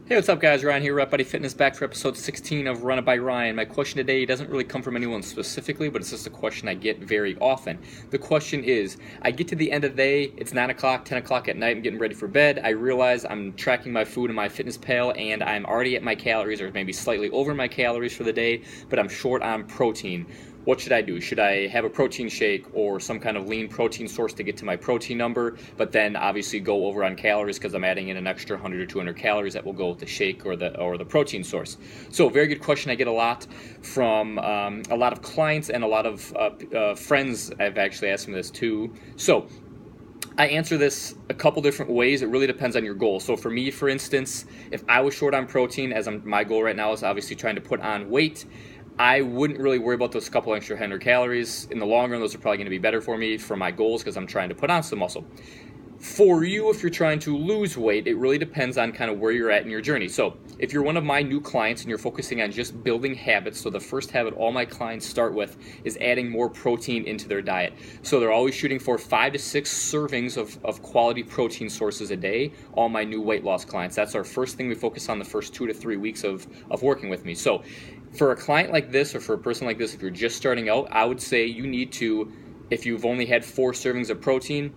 Hey, what's up, guys? Ryan here, Rep Buddy Fitness, back for episode 16 of Run It by Ryan. My question today doesn't really come from anyone specifically, but it's just a question I get very often. The question is, I get to the end of the day, it's 9 o'clock, 10 o'clock at night, I'm getting ready for bed. I realize I'm tracking my food in MyFitnessPal, and I'm already at my calories, or maybe slightly over my calories for the day, but I'm short on protein. What should I do? Should I have a protein shake or some kind of lean protein source to get to my protein number, but then obviously go over on calories because I'm adding in an extra 100 or 200 calories that will go with the shake or the protein source? So, very good question. I get a lot from a lot of clients and a lot of friends. Have actually asked me this too. So, I answer this a couple different ways. It really depends on your goal. So for me, for instance, if I was short on protein, my goal right now is obviously trying to put on weight, I wouldn't really worry about those couple extra 100 calories. In the long run, those are probably going to be better for me for my goals because I'm trying to put on some muscle. For you, if you're trying to lose weight, it really depends on kind of where you're at in your journey. So if you're one of my new clients and you're focusing on just building habits, so the first habit all my clients start with is adding more protein into their diet. So they're always shooting for 5 to 6 servings of quality protein sources a day, all my new weight loss clients. That's our first thing we focus on the first 2 to 3 weeks of working with me. So for a client like this, or for a person like this, if you're just starting out, I would say you need to, if you've only had 4 servings of protein,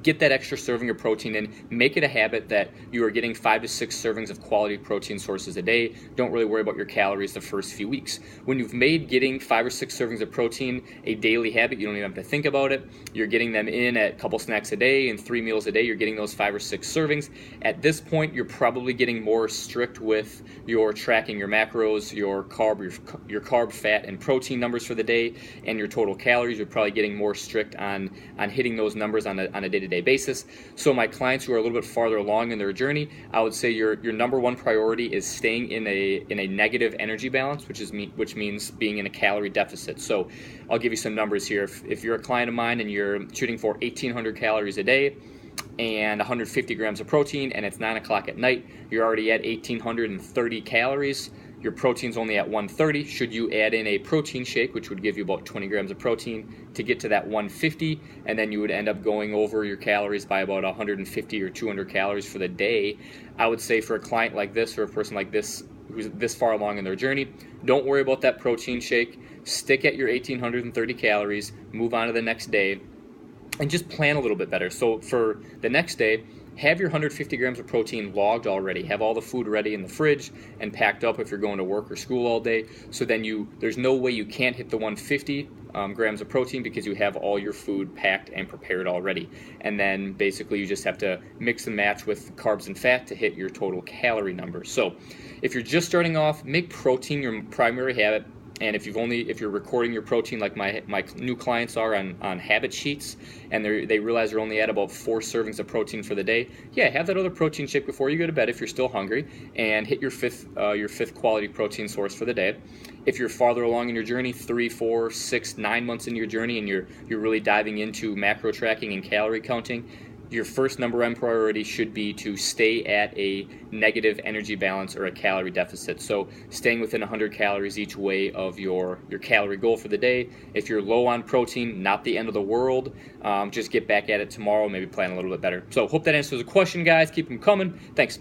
get that extra serving of protein in. Make it a habit that you are getting 5 to 6 servings of quality protein sources a day. Don't really worry about your calories the first few weeks. When you've made getting 5 or 6 servings of protein a daily habit, you don't even have to think about it. You're getting them in at a couple snacks a day and 3 meals a day. You're getting those 5 or 6 servings. At this point, you're probably getting more strict with your tracking your macros, your carb, fat, and protein numbers for the day, and your total calories. You're probably getting more strict on hitting those numbers on a day-to-day basis. So my clients who are a little bit farther along in their journey, I would say your number one priority is staying in a negative energy balance, which means being in a calorie deficit. So I'll give you some numbers here. If you're a client of mine and you're shooting for 1,800 calories a day and 150 grams of protein, and it's 9 o'clock at night, you're already at 1,830 calories. Your protein's only at 130. Should you add in a protein shake, which would give you about 20 grams of protein to get to that 150, and then you would end up going over your calories by about 150 or 200 calories for the day. I would say for a client like this or a person like this who's this far along in their journey, don't worry about that protein shake. Stick at your 1,830 calories, move on to the next day, and just plan a little bit better. So for the next day, have your 150 grams of protein logged already. Have all the food ready in the fridge and packed up if you're going to work or school all day. So then there's no way you can't hit the 150 grams of protein because you have all your food packed and prepared already. And then basically you just have to mix and match with carbs and fat to hit your total calorie number. So if you're just starting off, make protein your primary habit. And if you're recording your protein like my new clients are on habit sheets, and they realize they're only at about 4 servings of protein for the day, have that other protein shake before you go to bed if you're still hungry, and hit your fifth quality protein source for the day. If you're farther along in your journey, 3, 4, 6, 9 months into your journey, and you're really diving into macro tracking and calorie counting, your first number 1 priority should be to stay at a negative energy balance or a calorie deficit. So staying within 100 calories each way of your calorie goal for the day. If you're low on protein, not the end of the world. Just get back at it tomorrow, maybe plan a little bit better. So hope that answers the question, guys. Keep them coming. Thanks.